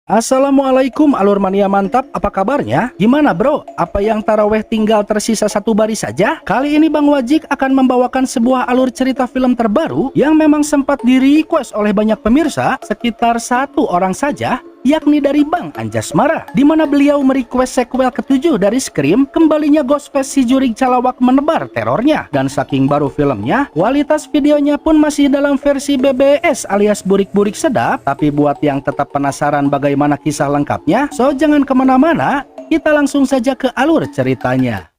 Assalamualaikum alur mania mantap, apa kabarnya? Gimana bro? Apa yang taraweh tinggal tersisa satu baris saja? Kali ini Bang Wajik akan membawakan sebuah alur cerita film terbaru yang memang sempat di-request oleh banyak pemirsa, sekitar satu orang saja, yakni dari Bang Anjasmara, di mana beliau merequest sequel ke-7 dari Scream, kembalinya Ghostface si Jurig Calawak menebar terornya. Dan saking baru filmnya, kualitas videonya pun masih dalam versi BBS alias burik-burik sedap. Tapi buat yang tetap penasaran bagaimana kisah lengkapnya, so jangan kemana-mana, kita langsung saja ke alur ceritanya.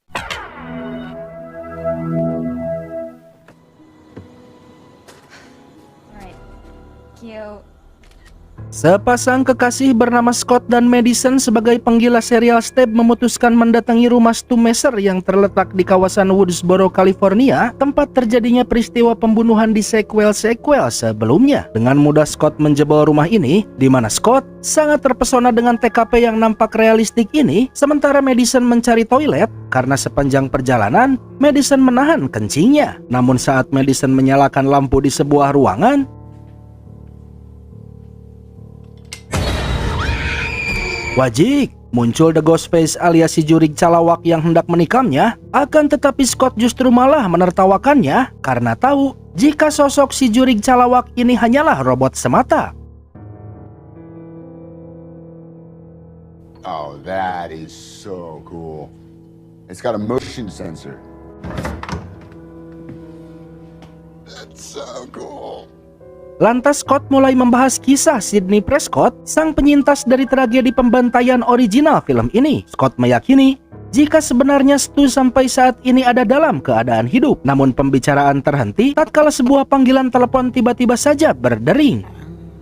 Sepasang kekasih bernama Scott dan Madison sebagai penggila serial stab memutuskan mendatangi rumah Stu Messer yang terletak di kawasan Woodsboro, California, tempat terjadinya peristiwa pembunuhan di sequel-sequel sebelumnya. Dengan mudah Scott menjebol rumah ini, di mana Scott sangat terpesona dengan TKP yang nampak realistik ini, sementara Madison mencari toilet karena sepanjang perjalanan Madison menahan kencingnya. Namun saat Madison menyalakan lampu di sebuah ruangan, Wajik, muncul The Ghostface alias si Jurig Calawak yang hendak menikamnya. Akan tetapi Scott justru malah menertawakannya karena tahu jika sosok si Jurig Calawak ini hanyalah robot semata. Oh, that is so cool. It's got a motion sensor. That's so cool. Lantas Scott mulai membahas kisah Sidney Prescott, sang penyintas dari tragedi pembantaian original film ini. Scott meyakini jika sebenarnya Stu sampai saat ini ada dalam keadaan hidup. Namun pembicaraan terhenti tatkala sebuah panggilan telepon tiba-tiba saja berdering.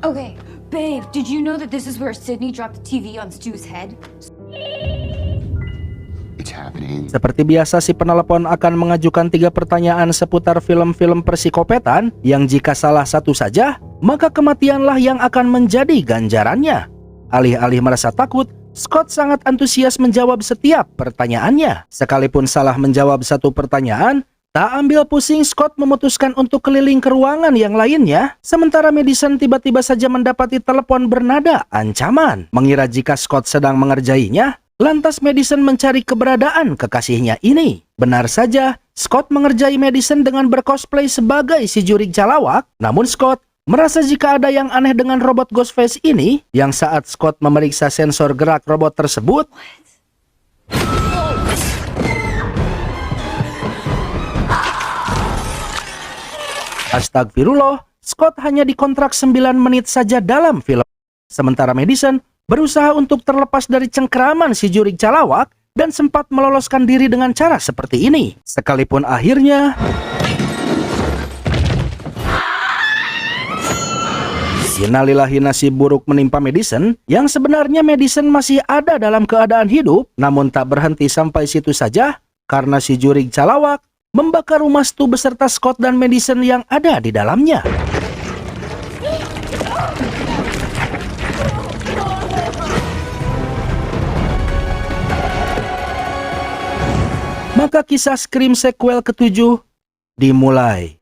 Okay, babe, did you know that this is where Sidney dropped the TV on Stu's head? Seperti biasa, si penelepon akan mengajukan 3 pertanyaan seputar film-film persikopetan yang jika salah satu saja, maka kematianlah yang akan menjadi ganjarannya. Alih-alih merasa takut, Scott sangat antusias menjawab setiap pertanyaannya. Sekalipun salah menjawab satu pertanyaan, tak ambil pusing, Scott memutuskan untuk keliling ke ruangan yang lainnya. Sementara Madison tiba-tiba saja mendapati telepon bernada ancaman. Mengira jika Scott sedang mengerjainya, lantas Madison mencari keberadaan kekasihnya ini. Benar saja, Scott mengerjai Madison dengan bercosplay sebagai si Jurig Calawak. Namun Scott merasa jika ada yang aneh dengan robot Ghostface ini, yang saat Scott memeriksa sensor gerak robot tersebut, astagfirullah, Scott hanya dikontrak 9 menit saja dalam film. Sementara Madison berusaha untuk terlepas dari cengkeraman si Jurig Calawak dan sempat meloloskan diri dengan cara seperti ini. Sekalipun akhirnya innalillahi nasib buruk menimpa Madison, yang sebenarnya Madison masih ada dalam keadaan hidup. Namun tak berhenti sampai situ saja, karena si Jurig Calawak membakar rumah Stu beserta Scott dan Madison yang ada di dalamnya. Maka kisah Scream sequel ke-7 dimulai.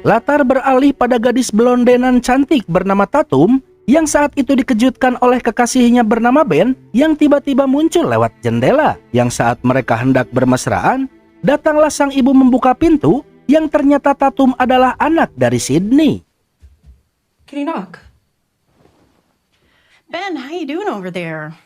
Latar beralih pada gadis blondenan cantik bernama Tatum yang saat itu dikejutkan oleh kekasihnya bernama Ben yang tiba-tiba muncul lewat jendela. Yang saat mereka hendak bermesraan, datanglah sang ibu membuka pintu yang ternyata Tatum adalah anak dari Sidney. Can you knock? Ben, how you doing over there?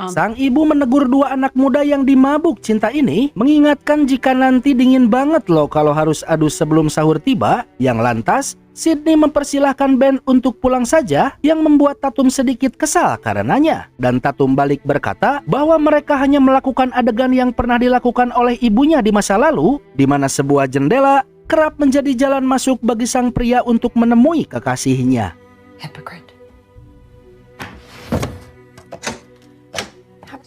Sang ibu menegur 2 anak muda yang dimabuk cinta ini, mengingatkan jika nanti dingin banget loh kalau harus adu sebelum sahur tiba. Yang lantas, Sidney mempersilahkan Ben untuk pulang saja, yang membuat Tatum sedikit kesal karenanya. Dan Tatum balik berkata bahwa mereka hanya melakukan adegan yang pernah dilakukan oleh ibunya di masa lalu, di mana sebuah jendela kerap menjadi jalan masuk bagi sang pria untuk menemui kekasihnya. Hypocrite.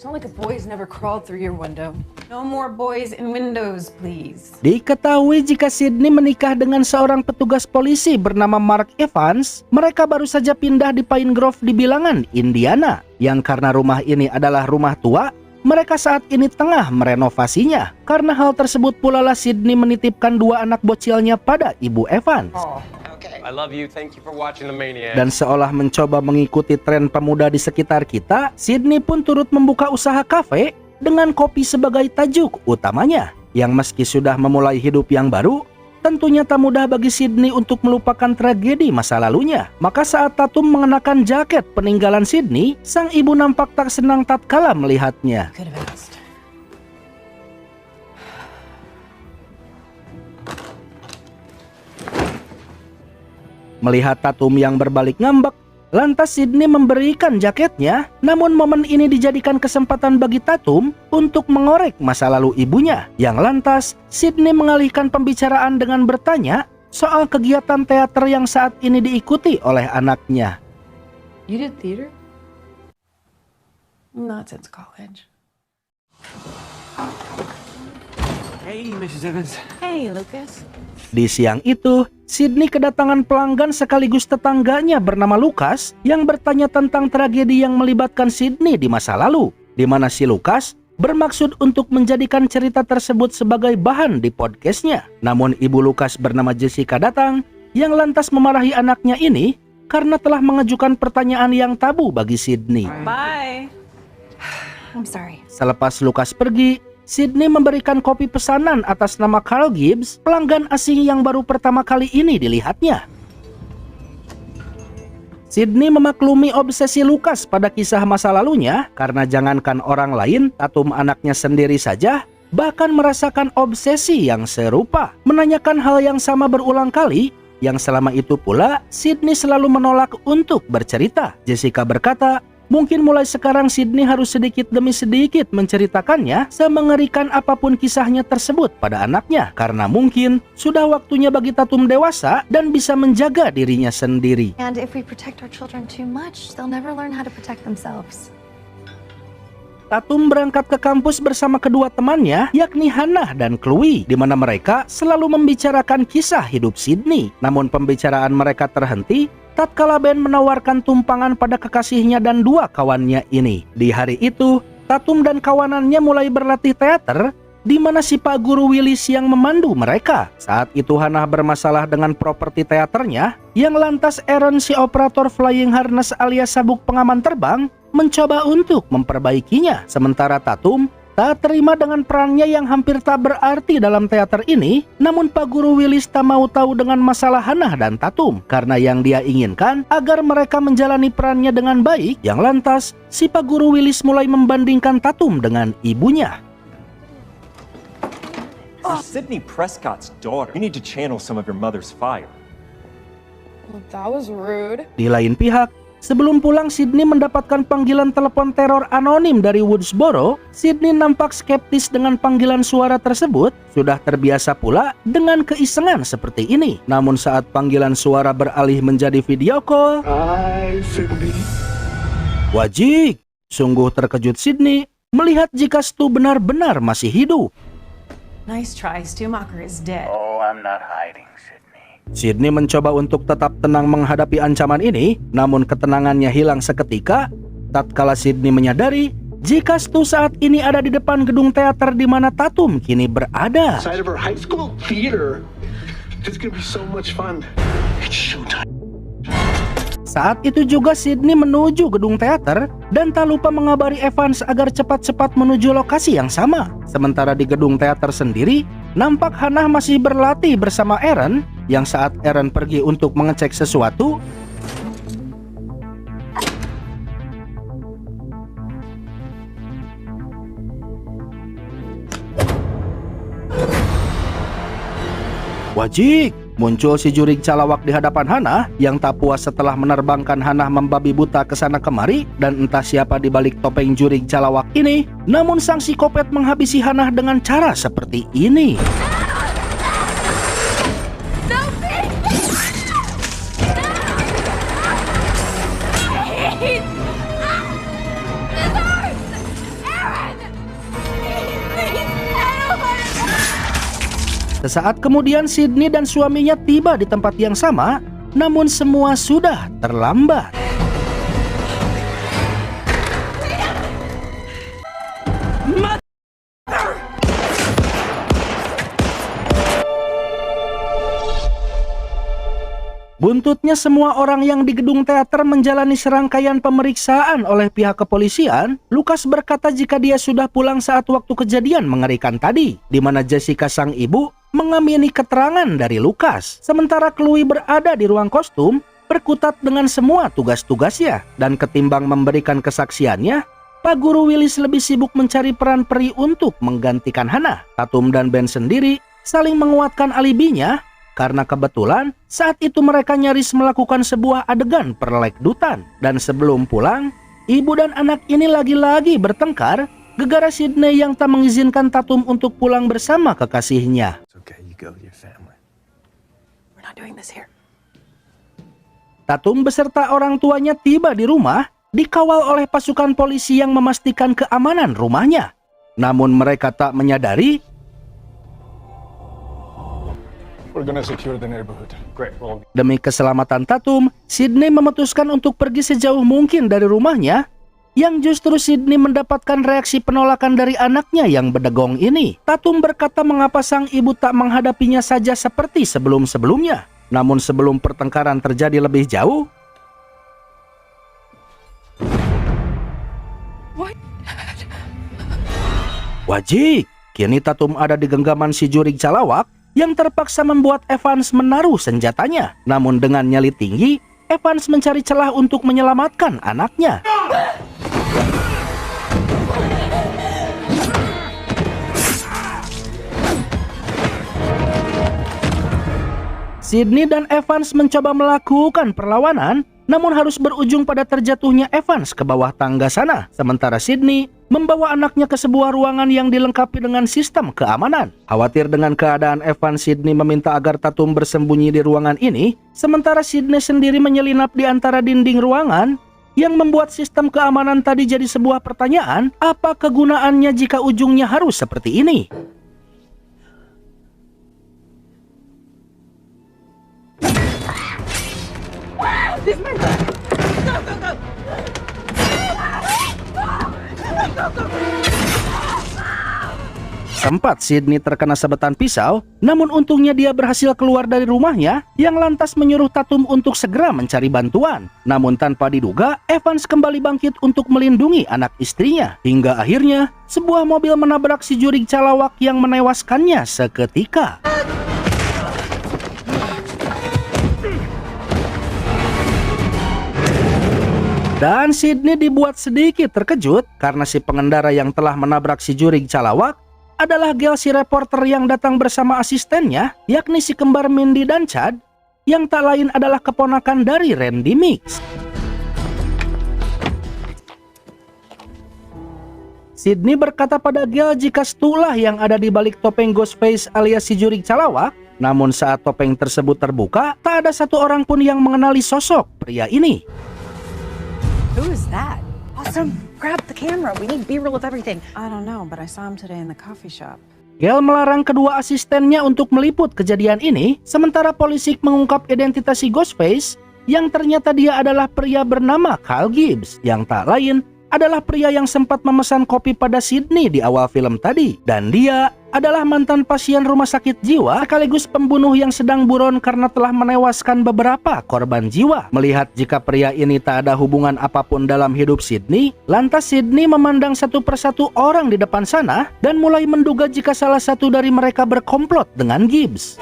It's not like a boy's never crawled through your window. No more boys in windows, please. Diketahui jika Sidney menikah dengan seorang petugas polisi bernama Mark Evans, mereka baru saja pindah di Pine Grove di bilangan Indiana. Yang karena rumah ini adalah rumah tua, mereka saat ini tengah merenovasinya. Karena hal tersebut pula lah Sydney menitipkan 2 anak bocilnya pada ibu Evans. I love you. Thank you for watching The Maniac. Dan seolah mencoba mengikuti tren pemuda di sekitar kita, Sydney pun turut membuka usaha kafe dengan kopi sebagai tajuk utamanya. Yang meski sudah memulai hidup yang baru, tentunya tak mudah bagi Sydney untuk melupakan tragedi masa lalunya. Maka saat Tatum mengenakan jaket peninggalan Sydney, sang ibu nampak tak senang tatkala melihatnya. Could have asked. Melihat Tatum yang berbalik ngambek, lantas Sydney memberikan jaketnya. Namun momen ini dijadikan kesempatan bagi Tatum untuk mengorek masa lalu ibunya. Yang lantas Sydney mengalihkan pembicaraan dengan bertanya soal kegiatan teater yang saat ini diikuti oleh anaknya. You did theater? Not since college. Hey, Mrs. Evans. Hey, Lucas. Di siang itu, Sydney kedatangan pelanggan sekaligus tetangganya bernama Lucas yang bertanya tentang tragedi yang melibatkan Sydney di masa lalu, di mana si Lucas bermaksud untuk menjadikan cerita tersebut sebagai bahan di podcastnya. Namun ibu Lucas bernama Jessica datang yang lantas memarahi anaknya ini karena telah mengajukan pertanyaan yang tabu bagi Sydney. Bye. I'm sorry. Selepas Lucas pergi, Sydney memberikan kopi pesanan atas nama Carl Gibbs, pelanggan asing yang baru pertama kali ini dilihatnya. Sydney memaklumi obsesi Lucas pada kisah masa lalunya karena jangankan orang lain, Tatum anaknya sendiri saja bahkan merasakan obsesi yang serupa. Menanyakan hal yang sama berulang kali, yang selama itu pula Sydney selalu menolak untuk bercerita. Jessica berkata, mungkin mulai sekarang Sydney harus sedikit demi sedikit menceritakannya semengerikan apapun kisahnya tersebut pada anaknya. Karena mungkin sudah waktunya bagi Tatum dewasa dan bisa menjaga dirinya sendiri. And if we protect our children too much, they'll never learn how to protect themselves. Tatum berangkat ke kampus bersama kedua temannya, yakni Hannah dan Chloe, di mana mereka selalu membicarakan kisah hidup Sydney. Namun pembicaraan mereka terhenti tatkala Ben menawarkan tumpangan pada kekasihnya dan 2 kawannya ini. Di hari itu, Tatum dan kawanannya mulai berlatih teater, di mana si Pak Guru Willis yang memandu mereka. Saat itu Hannah bermasalah dengan properti teaternya, yang lantas Aaron si operator flying harness alias sabuk pengaman terbang mencoba untuk memperbaikinya. Sementara Tatum tak terima dengan perannya yang hampir tak berarti dalam teater ini. Namun Pak Guru Willis tak mau tahu dengan masalah Hannah dan Tatum, karena yang dia inginkan agar mereka menjalani perannya dengan baik. Yang lantas si Pak Guru Willis mulai membandingkan Tatum dengan ibunya. Sydney Prescott's daughter. You need to channel some of your mother's fire. Well, that was rude. Di lain pihak, sebelum pulang Sydney mendapatkan panggilan telepon teror anonim dari Woodsboro. Sydney nampak skeptis dengan panggilan suara tersebut, sudah terbiasa pula dengan keisengan seperti ini. Namun saat panggilan suara beralih menjadi video call, Hai, Sydney. wajib, sungguh terkejut Sydney melihat jika Stu benar-benar masih hidup. Nice try. Stumacher is dead. Oh, I'm not hiding, Sydney. Sydney mencoba untuk tetap tenang menghadapi ancaman ini, namun ketenangannya hilang seketika tatkala Sydney menyadari jika Stu saat ini ada di depan gedung teater di mana Tatum kini berada. Side of her high school theater. It's gonna be so much fun. It's showtime. Saat itu juga Sydney menuju gedung teater dan tak lupa mengabari Evans agar cepat-cepat menuju lokasi yang sama. Sementara di gedung teater sendiri, nampak Hannah masih berlatih bersama Aaron, yang saat Aaron pergi untuk mengecek sesuatu, wajib, muncul si jurig calawak di hadapan Hannah yang tak puas setelah menerbangkan Hannah membabi buta ke sana kemari, dan entah siapa di balik topeng jurig calawak ini. Namun sang psikopat menghabisi Hannah dengan cara seperti ini. Sesaat kemudian Sydney dan suaminya tiba di tempat yang sama, namun semua sudah terlambat. Buntutnya semua orang yang di gedung teater menjalani serangkaian pemeriksaan oleh pihak kepolisian, Lucas berkata jika dia sudah pulang saat waktu kejadian mengerikan tadi, di mana Jessica sang ibu mengamini keterangan dari Lucas. Sementara Chloe berada di ruang kostum, berkutat dengan semua tugas-tugasnya, dan ketimbang memberikan kesaksiannya, Pak Guru Willis lebih sibuk mencari peran peri untuk menggantikan Hannah. Tatum dan Ben sendiri saling menguatkan alibinya, karena kebetulan saat itu mereka nyaris melakukan sebuah adegan perlekdutan. Dan sebelum pulang, ibu dan anak ini lagi-lagi bertengkar gegara Sydney yang tak mengizinkan Tatum untuk pulang bersama kekasihnya. We're not doing this here. Tatum beserta orang tuanya tiba di rumah, dikawal oleh pasukan polisi yang memastikan keamanan rumahnya. Namun mereka tak menyadari We're gonna secure the neighborhood. Great. Well, demi keselamatan Tatum, Sydney memutuskan untuk pergi sejauh mungkin dari rumahnya, yang justru Sydney mendapatkan reaksi penolakan dari anaknya yang bedegong ini. Tatum berkata mengapa sang ibu tak menghadapinya saja seperti sebelum-sebelumnya. Namun sebelum pertengkaran terjadi lebih jauh, wajib, kini Tatum ada di genggaman si jurig calawak yang terpaksa membuat Evans menaruh senjatanya. Namun dengan nyali tinggi, Evans mencari celah untuk menyelamatkan anaknya. Sydney dan Evans mencoba melakukan perlawanan, namun harus berujung pada terjatuhnya Evans ke bawah tangga sana. Sementara Sydney membawa anaknya ke sebuah ruangan yang dilengkapi dengan sistem keamanan. Khawatir dengan keadaan Evans, Sydney meminta agar Tatum bersembunyi di ruangan ini, sementara Sydney sendiri menyelinap di antara dinding ruangan, yang membuat sistem keamanan tadi jadi sebuah pertanyaan, apa kegunaannya jika ujungnya harus seperti ini? Sempat Sydney terkena sabetan pisau, namun untungnya dia berhasil keluar dari rumahnya, yang lantas menyuruh Tatum untuk segera mencari bantuan. Namun tanpa diduga, Evans kembali bangkit untuk melindungi anak istrinya. Hingga akhirnya, sebuah mobil menabrak si jurig calawak yang menewaskannya seketika. Dan Sydney dibuat sedikit terkejut karena si pengendara yang telah menabrak si jurig calawak adalah Gail, si reporter yang datang bersama asistennya, yakni si kembar Mindy dan Chad, yang tak lain adalah keponakan dari Randy Meeks. Sydney berkata pada Gail jika Stu lah yang ada di balik topeng Ghostface alias si jurig calawak, namun saat topeng tersebut terbuka, tak ada satu orang pun yang mengenali sosok pria ini. Who is that? Awesome. Grab the camera. We need B-roll of everything. I don't know, but I saw him today in the coffee shop. Gail melarang kedua asistennya untuk meliput kejadian ini, sementara polisi mengungkap identitas si Ghostface, yang ternyata dia adalah pria bernama Kyle Gibbs, yang tak lain adalah pria yang sempat memesan kopi pada Sydney di awal film tadi. Dan dia adalah mantan pasien rumah sakit jiwa sekaligus pembunuh yang sedang buron karena telah menewaskan beberapa korban jiwa. Melihat jika pria ini tak ada hubungan apapun dalam hidup Sydney, lantas Sydney memandang satu persatu orang di depan sana dan mulai menduga jika salah satu dari mereka berkomplot dengan Gibbs.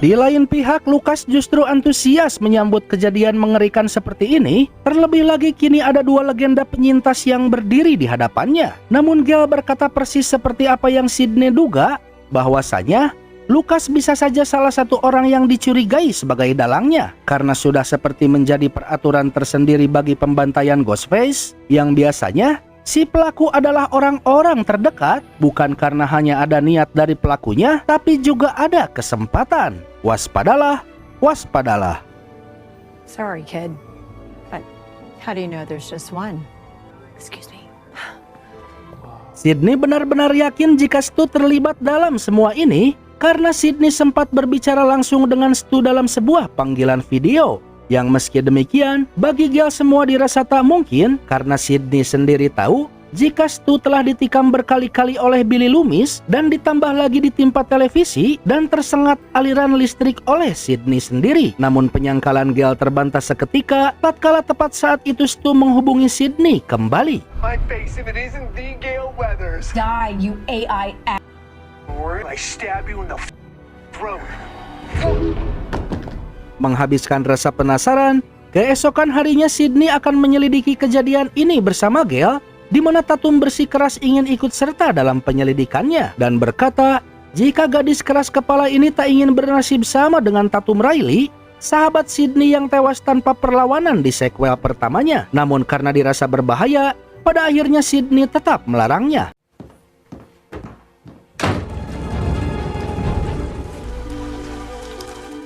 Di lain pihak, Lucas justru antusias menyambut kejadian mengerikan seperti ini. Terlebih lagi kini ada dua legenda penyintas yang berdiri di hadapannya. Namun Gail berkata persis seperti apa yang Sydney duga, bahwasanya Lucas bisa saja salah satu orang yang dicurigai sebagai dalangnya. Karena sudah seperti menjadi peraturan tersendiri bagi pembantaian Ghostface, yang biasanya si pelaku adalah orang-orang terdekat, bukan karena hanya ada niat dari pelakunya, tapi juga ada kesempatan. Waspadalah, waspadalah. Sorry, kid. But how do you know there's just one? Excuse me. Sydney benar-benar yakin jika Stu terlibat dalam semua ini, karena Sydney sempat berbicara langsung dengan Stu dalam sebuah panggilan video. Yang meski demikian, bagi Gail semua dirasa tak mungkin karena Sydney sendiri tahu jika Stu telah ditikam berkali-kali oleh Billy Loomis dan ditambah lagi ditimpa televisi dan tersengat aliran listrik oleh Sydney sendiri. Namun penyangkalan Gale terbantah seketika tatkala tepat saat itu Stu menghubungi Sydney kembali. My face, if it isn't the Gale Weathers. Die, you AI ass. Or I stab you in the throat. Menghabiskan rasa penasaran, keesokan harinya Sydney akan menyelidiki kejadian ini bersama Gale, di mana Tatum bersikeras ingin ikut serta dalam penyelidikannya dan berkata, jika gadis keras kepala ini tak ingin bernasib sama dengan Tatum Riley, sahabat Sydney yang tewas tanpa perlawanan di sequel pertamanya. Namun karena dirasa berbahaya, pada akhirnya Sydney tetap melarangnya.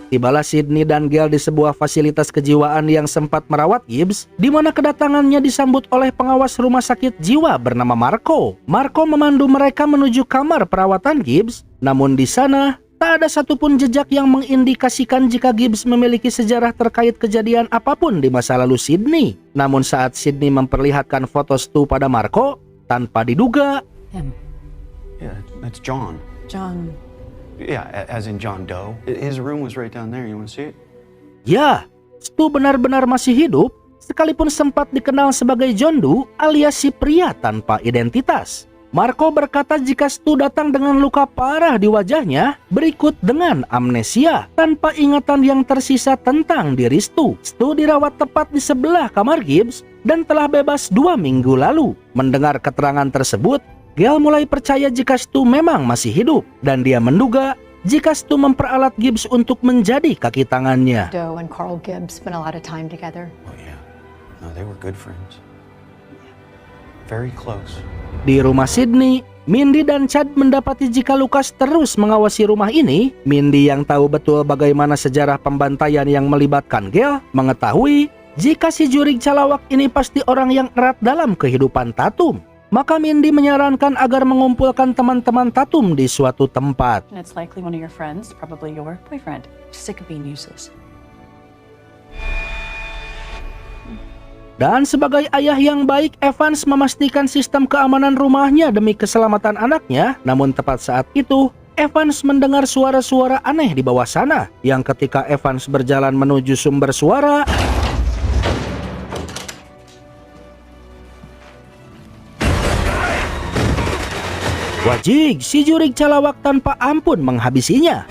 Tibalah Sydney dan Gale di sebuah fasilitas kejiwaan yang sempat merawat Gibbs, di mana kedatangannya disambut oleh pengawas rumah sakit jiwa bernama Marco. Marco memandu mereka menuju kamar perawatan Gibbs, namun di sana tak ada satupun jejak yang mengindikasikan jika Gibbs memiliki sejarah terkait kejadian apapun di masa lalu Sydney. Namun saat Sydney memperlihatkan foto Stu pada Marco, tanpa diduga, Him. Yeah, that's John. John. Yeah, as in John Doe. His room was right down there. You want to see it? ya, Stu benar-benar masih hidup, sekalipun sempat dikenal sebagai John Doe alias si pria tanpa identitas. Marco berkata jika Stu datang dengan luka parah di wajahnya, berikut dengan amnesia, tanpa ingatan yang tersisa tentang diri Stu. Stu dirawat tepat di sebelah kamar Gibbs dan telah bebas 2 minggu lalu. Mendengar keterangan tersebut, Gale mulai percaya jika Stu memang masih hidup, dan dia menduga jika Stu memperalat Gibbs untuk menjadi kaki tangannya. Doe and Carl Gibbs spent a lot of time together. Oh yeah. No, they were good friends. Very close. Di rumah Sydney, Mindy dan Chad mendapati jika Lucas terus mengawasi rumah ini. Mindy yang tahu betul bagaimana sejarah pembantaian yang melibatkan Gale, mengetahui jika si jurig calawak ini pasti orang yang erat dalam kehidupan Tatum. Maka Mindy menyarankan agar mengumpulkan teman-teman Tatum di suatu tempat. And it's likely one of your friends, probably your boyfriend. Sick of being useless. Dan sebagai ayah yang baik, Evans memastikan sistem keamanan rumahnya demi keselamatan anaknya. Namun tepat saat itu, Evans mendengar suara-suara aneh di bawah sana. Yang ketika Evans berjalan menuju sumber suara, wajib, si jurig calawak tanpa ampun menghabisinya.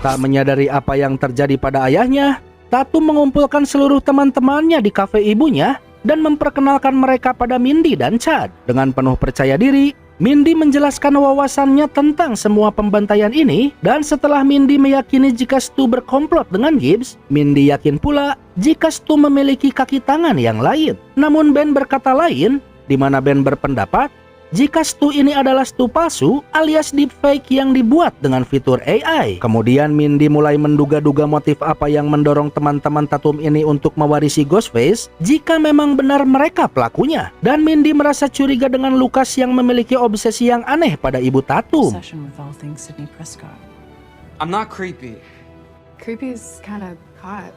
Tak menyadari apa yang terjadi pada ayahnya, Tatum mengumpulkan seluruh teman-temannya di kafe ibunya dan memperkenalkan mereka pada Mindy dan Chad. Dengan penuh percaya diri, Mindy menjelaskan wawasannya tentang semua pembantaian ini, dan setelah Mindy meyakini jika Stu berkomplot dengan Gibbs, Mindy yakin pula jika Stu memiliki kaki tangan yang lain. Namun Ben berkata lain, di mana Ben berpendapat jika Stu ini adalah Stu palsu alias deepfake yang dibuat dengan fitur AI. Kemudian Mindy mulai menduga-duga motif apa yang mendorong teman-teman Tatum ini untuk mewarisi Ghostface jika memang benar mereka pelakunya. Dan Mindy merasa curiga dengan Lucas yang memiliki obsesi yang aneh pada ibu Tatum. Obsession with all things Sidney Prescott. I'm not creepy. Creepy's kind of hot.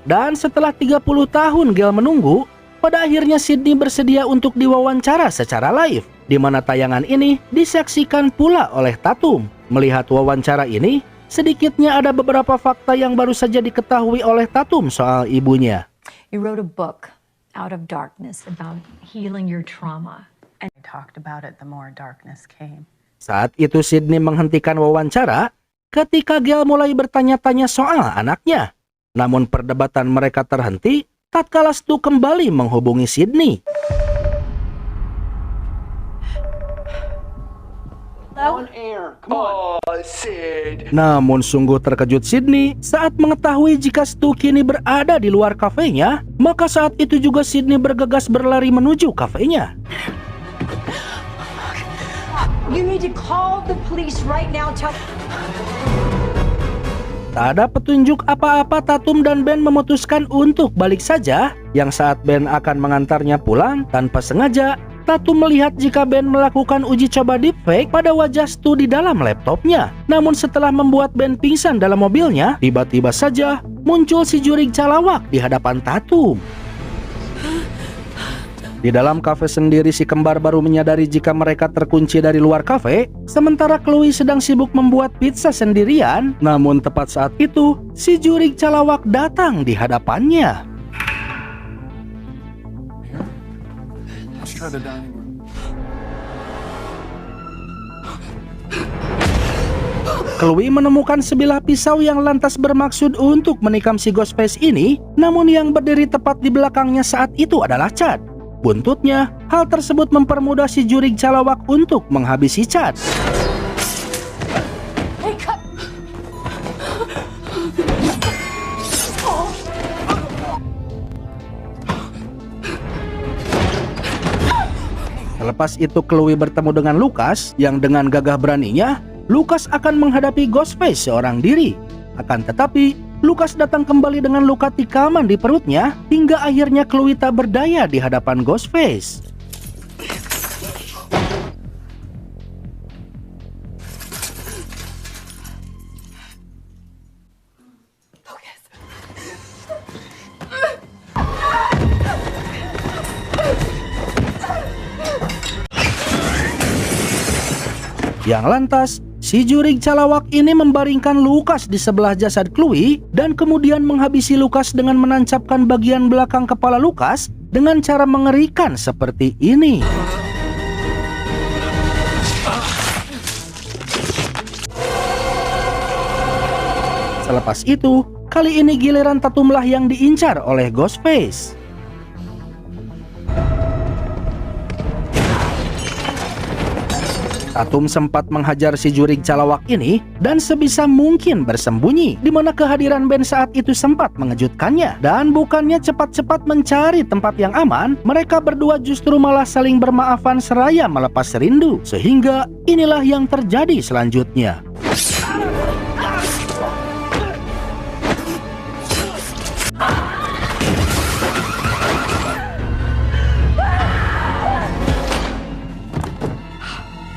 Dan setelah 30 tahun Gale menunggu, pada akhirnya Sydney bersedia untuk diwawancara secara live, di mana tayangan ini disaksikan pula oleh Tatum. Melihat wawancara ini, sedikitnya ada beberapa fakta yang baru saja diketahui oleh Tatum soal ibunya. You wrote a book, Out of Darkness, about healing your trauma. And I talked about it, the more darkness came. Saat itu Sydney menghentikan wawancara ketika Gale mulai bertanya-tanya soal anaknya. Namun perdebatan mereka terhenti tatkala Stu kembali menghubungi Sydney. On air. Come on. Oh, Sid. Namun sungguh terkejut Sydney saat mengetahui jika Stu kini berada di luar kafenya. Maka saat itu juga Sydney bergegas berlari menuju kafenya. You need to call the police right now. Tak ada petunjuk apa-apa, Tatum dan Ben memutuskan untuk balik saja. Yang saat Ben akan mengantarnya pulang, tanpa sengaja Tatum melihat jika Ben melakukan uji coba deepfake pada wajah Stu di dalam laptopnya. Namun setelah membuat Ben pingsan dalam mobilnya, tiba-tiba saja muncul si jurig calawak di hadapan Tatum. Di dalam kafe sendiri, si kembar baru menyadari jika mereka terkunci dari luar kafe, sementara Chloe sedang sibuk membuat pizza sendirian. Namun tepat saat itu, si jurig calawak datang di hadapannya. Let's try the dining room. Chloe menemukan sebilah pisau yang lantas bermaksud untuk menikam si Ghostface ini, namun yang berdiri tepat di belakangnya saat itu adalah Chad. Buntutnya, hal tersebut mempermudah si jurig calawak untuk menghabisi Chad. Selepas itu Chloe bertemu dengan Lucas, yang dengan gagah beraninya, Lucas akan menghadapi Ghostface seorang diri. Akan tetapi, Lucas datang kembali dengan luka tikaman di perutnya, hingga akhirnya Chloe tak berdaya di hadapan Ghostface. Yang lantas, si jurig calawak ini membaringkan Lucas di sebelah jasad Chloe dan kemudian menghabisi Lucas dengan menancapkan bagian belakang kepala Lucas dengan cara mengerikan seperti ini. Selepas itu, kali ini giliran Tatumlah yang diincar oleh Ghostface. Tatum sempat menghajar si jurig calawak ini dan sebisa mungkin bersembunyi, di mana kehadiran Ben saat itu sempat mengejutkannya. Dan bukannya cepat-cepat mencari tempat yang aman, mereka berdua justru malah saling bermaafan seraya melepas rindu. Sehingga inilah yang terjadi selanjutnya.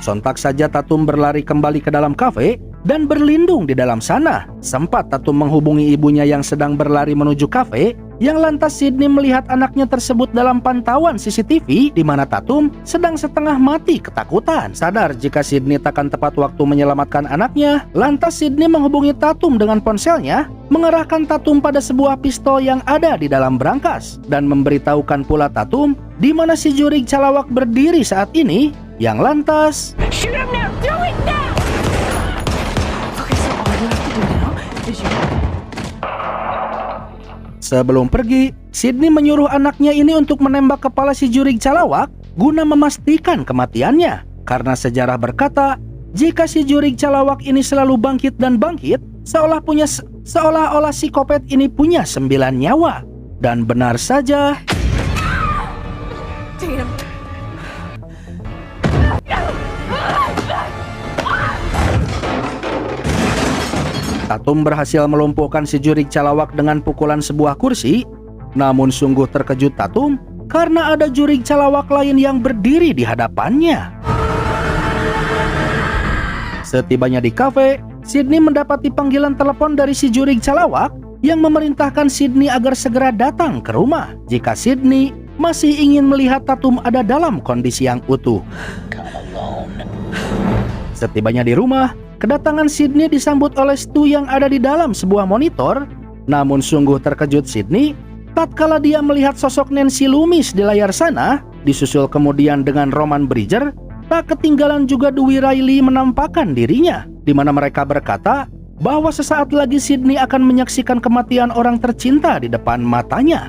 Sontak saja Tatum berlari kembali ke dalam kafe dan berlindung di dalam sana. Sempat Tatum menghubungi ibunya yang sedang berlari menuju kafe, yang lantas Sydney melihat anaknya tersebut dalam pantauan CCTV, di mana Tatum sedang setengah mati ketakutan. Sadar jika Sydney takkan tepat waktu menyelamatkan anaknya, lantas Sydney menghubungi Tatum dengan ponselnya, mengarahkan Tatum pada sebuah pistol yang ada di dalam brankas, dan memberitahukan pula Tatum di mana si jurig calawak berdiri saat ini, yang lantas Shoot him now! Do it now! Okay, so all you have to do now is Sebelum pergi, Sydney menyuruh anaknya ini untuk menembak kepala si jurig calawak guna memastikan kematiannya. Karena sejarah berkata, jika si jurig calawak ini selalu bangkit dan bangkit, seolah-olah si kopet ini punya 9 nyawa. Dan benar saja, Tatum berhasil melumpuhkan si jurig calawak dengan pukulan sebuah kursi. Namun sungguh terkejut Tatum karena ada jurig calawak lain yang berdiri di hadapannya. Setibanya di kafe, Sydney mendapati panggilan telepon dari si jurig calawak yang memerintahkan Sydney agar segera datang ke rumah jika Sydney masih ingin melihat Tatum ada dalam kondisi yang utuh. Setibanya di rumah, kedatangan Sydney disambut oleh Stu yang ada di dalam sebuah monitor. Namun sungguh terkejut Sydney tatkala dia melihat sosok Nancy Loomis di layar sana, disusul kemudian dengan Roman Bridger. Tak ketinggalan juga Dewey Riley menampakkan dirinya, di mana mereka berkata bahwa sesaat lagi Sydney akan menyaksikan kematian orang tercinta di depan matanya.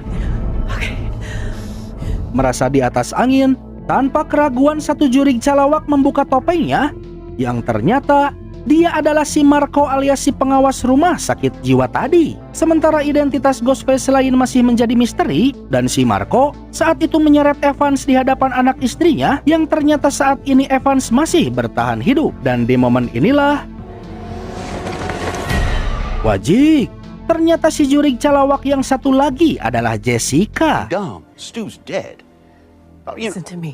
Merasa di atas angin, tanpa keraguan satu jurig calawak membuka topengnya, yang ternyata dia adalah si Marco alias si pengawas rumah sakit jiwa tadi. Sementara identitas Ghostface lain masih menjadi misteri, dan si Marco saat itu menyeret Evans di hadapan anak istrinya, yang ternyata saat ini Evans masih bertahan hidup. Dan di momen inilah, wajib, ternyata si jurig calawak yang satu lagi adalah Jessica. Dumb. Stu's dead. Listen to me.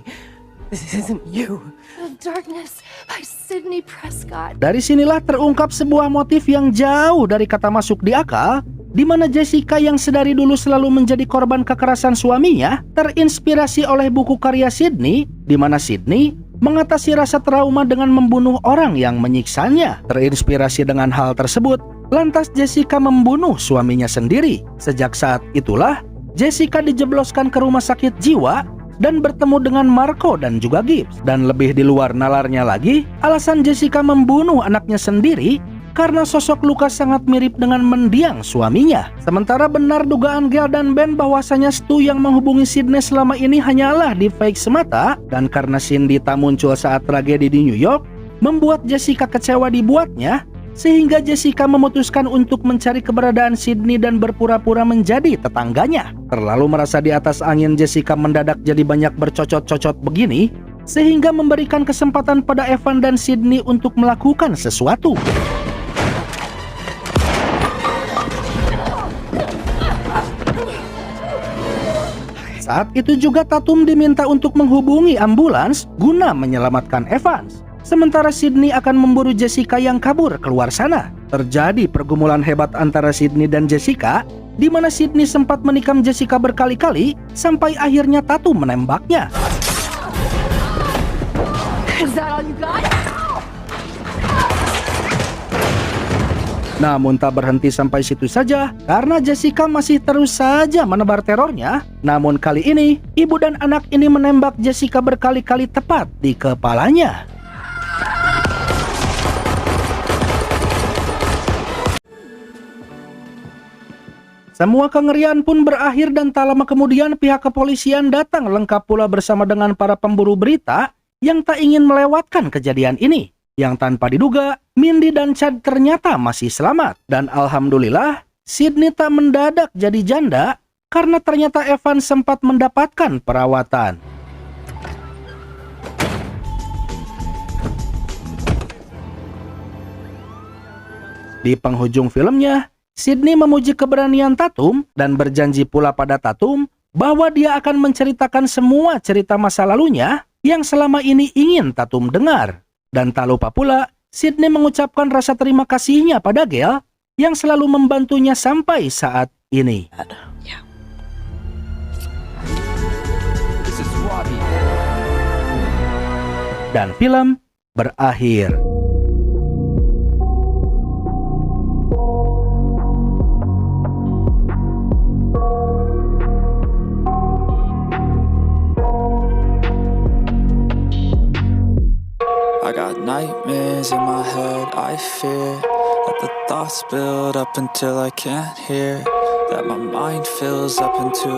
This isn't you. The Darkness by Sidney Prescott. Dari sinilah terungkap sebuah motif yang jauh dari kata masuk di akal, di mana Jessica yang sedari dulu selalu menjadi korban kekerasan suaminya terinspirasi oleh buku karya Sydney, di mana Sydney mengatasi rasa trauma dengan membunuh orang yang menyiksanya. Terinspirasi dengan hal tersebut, lantas Jessica membunuh suaminya sendiri. Sejak saat itulah Jessica dijebloskan ke rumah sakit jiwa dan bertemu dengan Marco dan juga Gibbs. Dan lebih di luar nalarnya lagi, alasan Jessica membunuh anaknya sendiri karena sosok Lucas sangat mirip dengan mendiang suaminya. Sementara benar dugaan Gail dan Ben bahwasanya Stu yang menghubungi Sydney selama ini hanyalah di fake semata, dan karena Cindy tak muncul saat tragedi di New York, membuat Jessica kecewa dibuatnya, sehingga Jessica memutuskan untuk mencari keberadaan Sydney dan berpura-pura menjadi tetangganya. Terlalu merasa di atas angin, Jessica mendadak jadi banyak bercocot-cocot begini, sehingga memberikan kesempatan pada Evan dan Sydney untuk melakukan sesuatu. Saat itu juga Tatum diminta untuk menghubungi ambulans guna menyelamatkan Evans. Sementara Sydney akan memburu Jessica yang kabur keluar sana. Terjadi pergumulan hebat antara Sydney dan Jessica, di mana Sydney sempat menikam Jessica berkali-kali sampai akhirnya Tatum menembaknya. Is that all you got? Namun tak berhenti sampai situ saja, karena Jessica masih terus saja menebar terornya. Namun kali ini, ibu dan anak ini menembak Jessica berkali-kali tepat di kepalanya. Semua kengerian pun berakhir dan tak lama kemudian pihak kepolisian datang lengkap pula bersama dengan para pemburu berita yang tak ingin melewatkan kejadian ini. Yang tanpa diduga, Mindy dan Chad ternyata masih selamat. Dan alhamdulillah, Sydney tak mendadak jadi janda karena ternyata Evan sempat mendapatkan perawatan. Di penghujung filmnya, Sydney memuji keberanian Tatum dan berjanji pula pada Tatum bahwa dia akan menceritakan semua cerita masa lalunya yang selama ini ingin Tatum dengar. Dan tak lupa pula, Sydney mengucapkan rasa terima kasihnya pada Gail yang selalu membantunya sampai saat ini. Dan film berakhir. I got nightmares in my head, I fear that the thoughts build up until I can't hear, that my mind fills up into